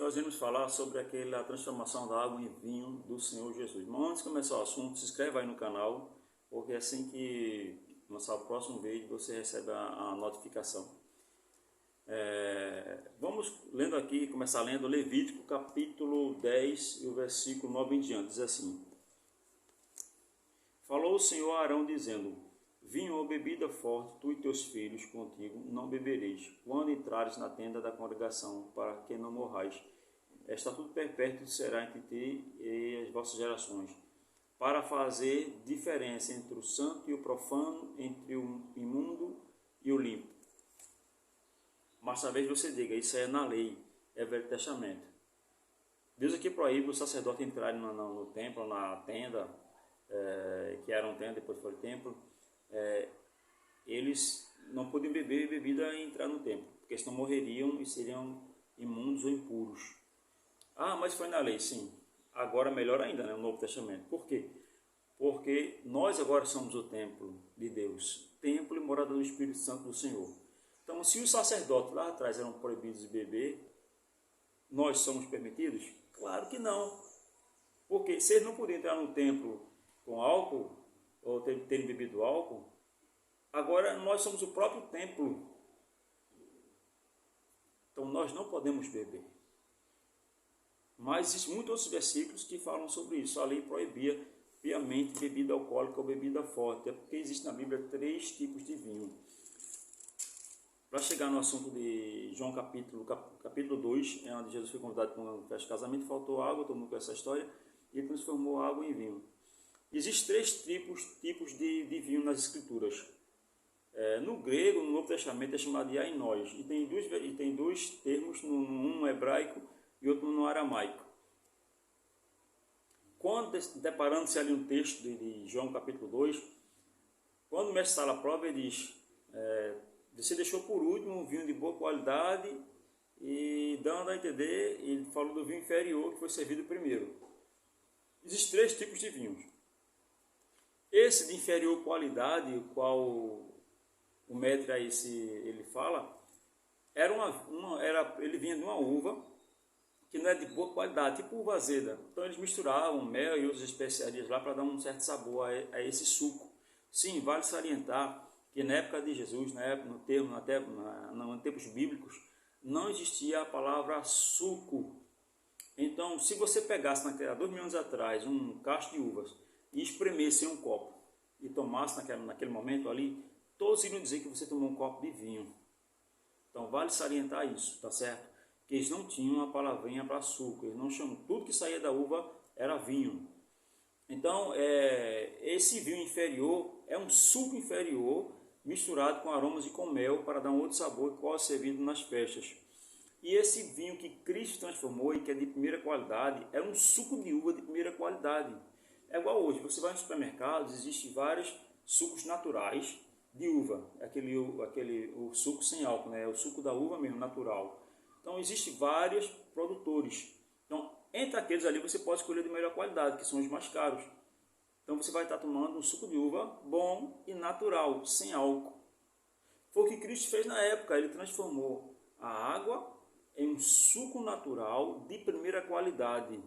nós iremos falar sobre aquela transformação da água em vinho do Senhor Jesus. Mas antes de começar o assunto, se inscreva aí no canal, porque assim que lançar o próximo vídeo, você recebe a notificação. Vamos lendo aqui, começar lendo Levítico capítulo 10 e o versículo 9 em diante. Diz assim: Falou o Senhor a Arão dizendo: Vinho ou bebida forte, tu e teus filhos contigo não bebereis, quando entrares na tenda da congregação, para que não morrais. Estatuto perpétuo será entre ti e as vossas gerações, para fazer diferença entre o santo e o profano, entre o imundo e o limpo. Mas talvez você diga, isso é na lei, é Velho Testamento. Deus aqui proíbe o sacerdote entrar no templo, na tenda, que era um templo, depois foi o templo. Eles não podiam beber bebida e entrar no templo, porque senão morreriam e seriam imundos ou impuros. Ah, mas foi na lei, sim. Agora melhor ainda, né, no Novo Testamento. Por quê? Porque nós agora somos o templo de Deus, templo e morada do Espírito Santo do Senhor. Então, se os sacerdotes lá atrás eram proibidos de beber, nós somos permitidos? Claro que não. Porque se eles não podiam entrar no templo com álcool, ou terem bebido álcool, agora nós somos o próprio templo. Então nós não podemos beber. Mas existem muitos outros versículos que falam sobre isso. A lei proibia piamente bebida alcoólica ou bebida forte. É porque existe na Bíblia 3 tipos de vinho. Para chegar no assunto de João capítulo 2, é onde Jesus foi convidado para uma festa de casamento, faltou água, todo mundo conhece essa história, e ele transformou a água em vinho. Existem 3 tipos de vinho nas escrituras. No grego, no Novo Testamento, é chamado de ainós, e tem dois termos, um no hebraico e outro no aramaico. Quando, deparando-se ali um texto de João capítulo 2, quando o mestre Sala prova, ele diz, você deixou por último um vinho de boa qualidade, e dando a entender, ele falou do vinho inferior que foi servido primeiro. Existem 3 tipos de vinhos. Esse de inferior qualidade, o qual o mestre aí ele fala, ele vinha de uma uva que não é de boa qualidade, tipo uva azeda. Então eles misturavam mel e outras especiarias lá para dar um certo sabor a esse suco. Sim, vale salientar que na época de Jesus, nos tempos bíblicos, não existia a palavra suco. Então, se você pegasse há 2 mil anos atrás um cacho de uvas e espremesse em um copo e tomasse naquele momento ali, todos iriam dizer que você tomou um copo de vinho. Então vale salientar isso, tá certo? Que eles não tinham uma palavrinha para suco, eles não chamam, tudo que saía da uva era vinho. Então esse vinho inferior é um suco inferior misturado com aromas e com mel para dar um outro sabor, qual é servido nas festas. E esse vinho que Cristo transformou e que é de primeira qualidade, é um suco de uva de primeira qualidade. É igual hoje, você vai nos supermercados, existem vários sucos naturais de uva, o suco sem álcool, né? O suco da uva mesmo, natural. Então, existem vários produtores. Então, entre aqueles ali, você pode escolher de melhor qualidade, que são os mais caros. Então, você vai estar tomando um suco de uva bom e natural, sem álcool. Foi o que Cristo fez na época, ele transformou a água em um suco natural de primeira qualidade.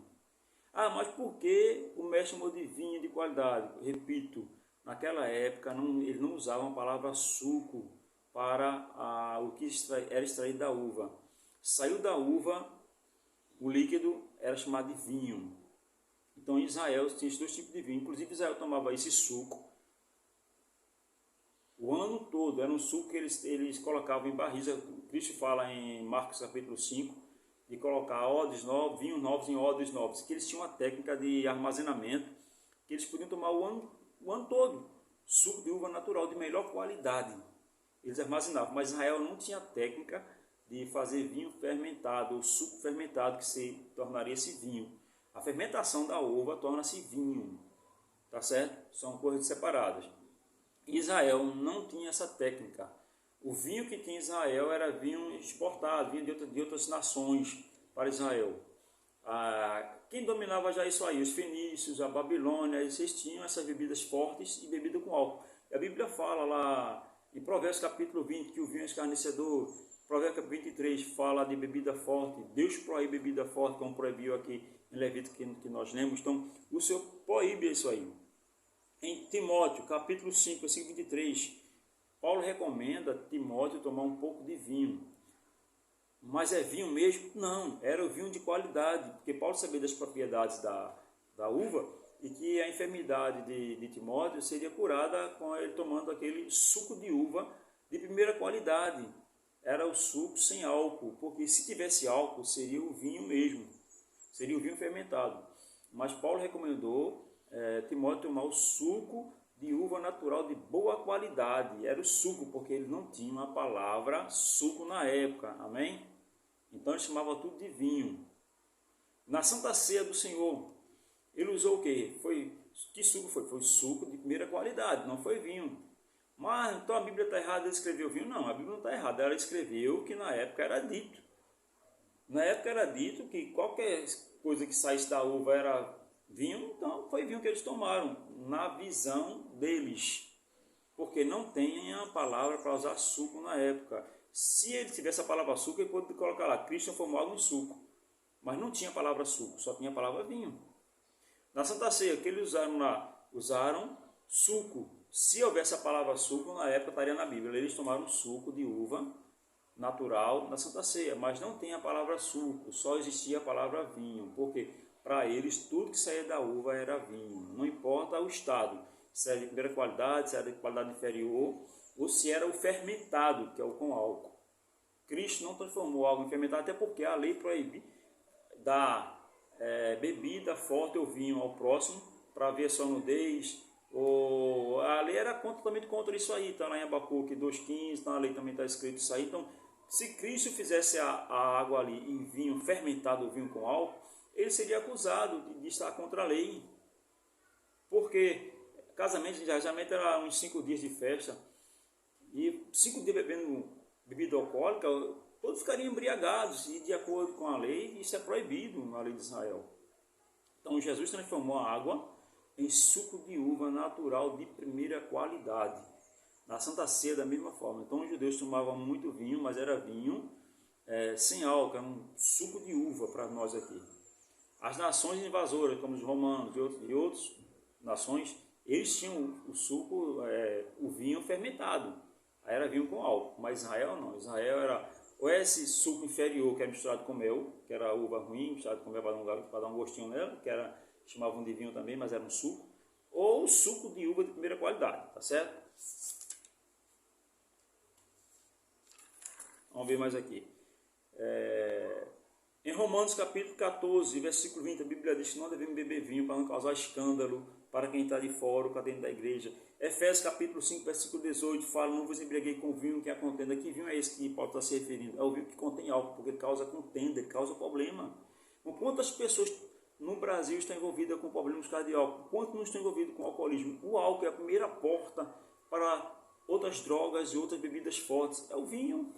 Ah, mas por que o mestre chamou de vinho de qualidade? Repito, naquela época eles não usavam a palavra suco para o que era extraído da uva. Saiu da uva, o líquido era chamado de vinho. Então em Israel tinha esses 2 tipos de vinho. Inclusive Israel tomava esse suco o ano todo. Era um suco que eles colocavam em barris. Cristo fala em Marcos capítulo 5, de colocar vinhos novos em odres novos, que eles tinham uma técnica de armazenamento, que eles podiam tomar o ano todo, suco de uva natural de melhor qualidade, eles armazenavam, mas Israel não tinha técnica de fazer vinho fermentado, ou suco fermentado, que se tornaria esse vinho. A fermentação da uva torna-se vinho, tá certo? São coisas separadas. Israel não tinha essa técnica. O vinho que tinha em Israel era vinho exportado, vinho de outras nações para Israel. Quem dominava já isso aí? Os fenícios, a Babilônia, eles tinham essas bebidas fortes e bebida com álcool. E a Bíblia fala lá Em Provérbios capítulo 20, que o vinho é escarnecedor. Provérbios capítulo 23 fala de bebida forte. Deus proíbe bebida forte, como proibiu aqui em Levítico que nós lemos. Então, o Senhor proíbe isso aí. Em Timóteo, capítulo 5, versículo 23, Paulo recomenda Timóteo tomar um pouco de vinho. Mas é vinho mesmo? Não, era o vinho de qualidade, porque Paulo sabia das propriedades da uva e que a enfermidade de Timóteo seria curada com ele tomando aquele suco de uva de primeira qualidade. Era o suco sem álcool, porque se tivesse álcool seria o vinho mesmo, seria o vinho fermentado. Mas Paulo recomendou Timóteo tomar o suco de uva natural de boa qualidade. Era o suco, porque ele não tinha uma palavra suco na época, amém? Então ele chamava tudo de vinho. Na Santa Ceia do Senhor, ele usou o quê? Que suco foi? Foi suco de primeira qualidade, não foi vinho. Mas então a Bíblia está errada, ele escreveu vinho? Não, a Bíblia não está errada, ela escreveu o que na época era dito. Na época era dito que qualquer coisa que saísse da uva era vinho, então foi vinho que eles tomaram, na visão deles. Porque não tem a palavra para usar suco na época. Se ele tivesse a palavra suco, ele poderia colocar lá, Cristo formou algo em suco. Mas não tinha a palavra suco, só tinha a palavra vinho. Na Santa Ceia, o que eles usaram lá? Usaram suco. Se houvesse a palavra suco, na época estaria na Bíblia. Eles tomaram suco de uva natural na Santa Ceia, mas não tem a palavra suco, só existia a palavra vinho. Porque para eles, tudo que saía da uva era vinho. Não importa o estado, se era de primeira qualidade, se era de qualidade inferior, ou se era o fermentado, que é o com álcool. Cristo não transformou algo em fermentado, até porque a lei proíbe dar bebida forte ou vinho ao próximo para ver sua nudez. A lei era totalmente contra isso aí, está lá em Abacuque 2,15, na lei também está escrito isso aí. Então, se Cristo fizesse a água ali em vinho fermentado ou vinho com álcool, ele seria acusado de estar contra a lei. Porque casamento era uns 5 dias de festa, e 5 dias bebendo bebida alcoólica, todos ficariam embriagados, e de acordo com a lei, isso é proibido na lei de Israel. Então Jesus transformou a água em suco de uva natural de primeira qualidade. Na Santa Ceia da mesma forma. Então os judeus tomavam muito vinho, mas era vinho sem álcool, era um suco de uva para nós aqui. As nações invasoras, como os romanos e outras nações, eles tinham o suco, o vinho fermentado. Aí era vinho com álcool, mas Israel não. Israel era ou esse suco inferior, que era misturado com mel, que era uva ruim, misturado com mel para dar um gostinho nela, que chamavam de vinho também, mas era um suco, ou suco de uva de primeira qualidade, tá certo? Vamos ver mais aqui. Em Romanos capítulo 14, versículo 20, a Bíblia diz que não devemos beber vinho para não causar escândalo para quem está de fora ou para dentro da igreja. Efésios capítulo 5, versículo 18, fala, não vos embriaguei com vinho que há contenda. Que vinho é esse que Paulo está se referindo? É o vinho que contém álcool, porque ele causa contenda, ele causa problema. Com quantas pessoas no Brasil estão envolvidas com problemas cardíacos? Quantos não estão envolvidos com alcoolismo? O álcool é a primeira porta para outras drogas e outras bebidas fortes. É o vinho.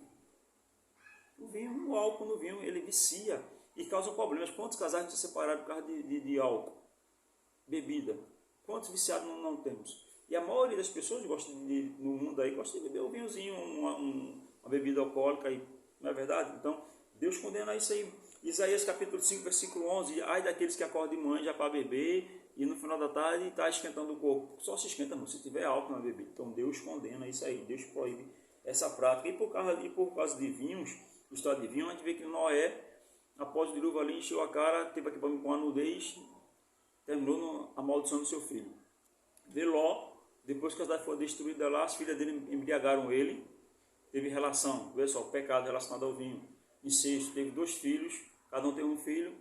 O álcool no vinho, ele vicia e causa problemas. Quantos casais não se separaram por causa de álcool? Bebida. Quantos viciados não temos? E a maioria das pessoas no mundo aí gosta de beber um vinhozinho, uma bebida alcoólica, não é verdade? Então, Deus condena isso aí. Isaías capítulo 5, versículo 11, ai daqueles que acordam de manhã já para beber e no final da tarde está esquentando o corpo. Só se esquenta não, se tiver álcool na bebida. Então, Deus condena isso aí, Deus proíbe essa prática. E por causa de vinhos, o estado de vinho, a gente vê que Noé, após o dilúvio ali, encheu a cara, teve aqui com a nudez, terminou a maldição do seu filho. De Ló, depois que a cidade foi destruída lá, as filhas dele embriagaram ele, teve relação, vê só, pecado relacionado ao vinho. Incesto, teve 2 filhos, cada um teve um filho,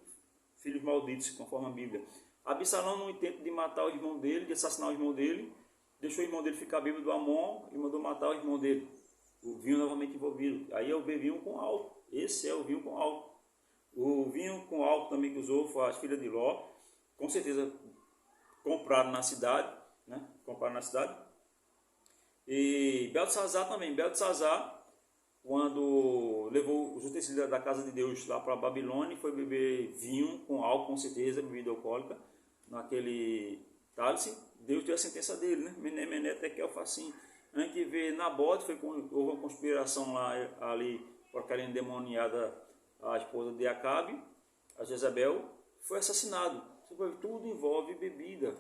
filhos malditos, conforme a Bíblia. Absalão, no intento de matar o irmão dele, de assassinar o irmão dele, deixou o irmão dele ficar bêbado do Amon e mandou matar o irmão dele. O vinho novamente envolvido. Aí é o vinho com álcool. Esse é o vinho com álcool. O vinho com álcool também que usou foi as filhas de Ló. Com certeza compraram na cidade, né? Compraram na cidade. E Beltesazar também. Beltesazar, quando levou os utensílios da casa de Deus lá para a Babilônia, foi beber vinho com álcool, com certeza, bebida alcoólica, naquele cálice. Deus deu a sentença dele, né? Mené, mené, tekel, facim. A gente vê Nabote, houve uma conspiração lá, ali, por aquela endemoniada, a esposa de Acabe, a Jezabel, foi assassinado. Tudo envolve bebida.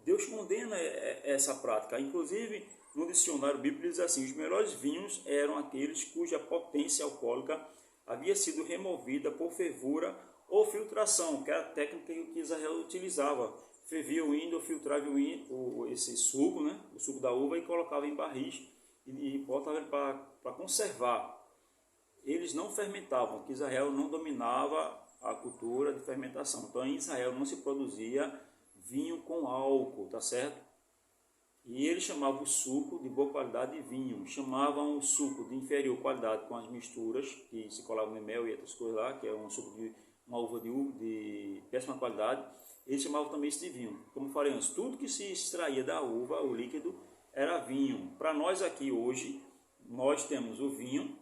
Deus condena essa prática. Inclusive, no dicionário bíblico diz assim: os melhores vinhos eram aqueles cuja potência alcoólica havia sido removida por fervura ou filtração, que era a técnica que Israel utilizava. Fervia o vinho, filtrava esse suco, né, o suco da uva, e colocava em barris e botava para conservar. Eles não fermentavam, porque Israel não dominava a cultura de fermentação. Então, em Israel não se produzia vinho com álcool, tá certo? E eles chamavam o suco de boa qualidade de vinho, chamavam o suco de inferior qualidade com as misturas que se colavam em mel e outras coisas lá, que é um suco de uma uva de péssima qualidade. Eles chamavam também isso de vinho. Como falei antes, tudo que se extraía da uva, o líquido, era vinho. Para nós aqui hoje, nós temos o vinho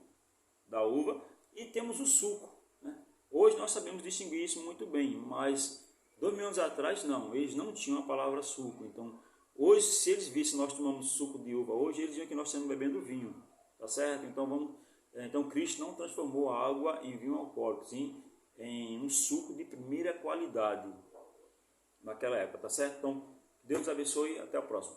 da uva e temos o suco, né? Hoje nós sabemos distinguir isso muito bem, mas 2000 anos atrás não, eles não tinham a palavra suco. Então hoje, se eles vissem nós tomamos suco de uva hoje, eles diziam que nós estamos bebendo vinho, tá certo? Então Cristo não transformou a água em vinho alcoólico, sim em um suco de primeira qualidade naquela época, tá certo? Então Deus abençoe e até a próxima.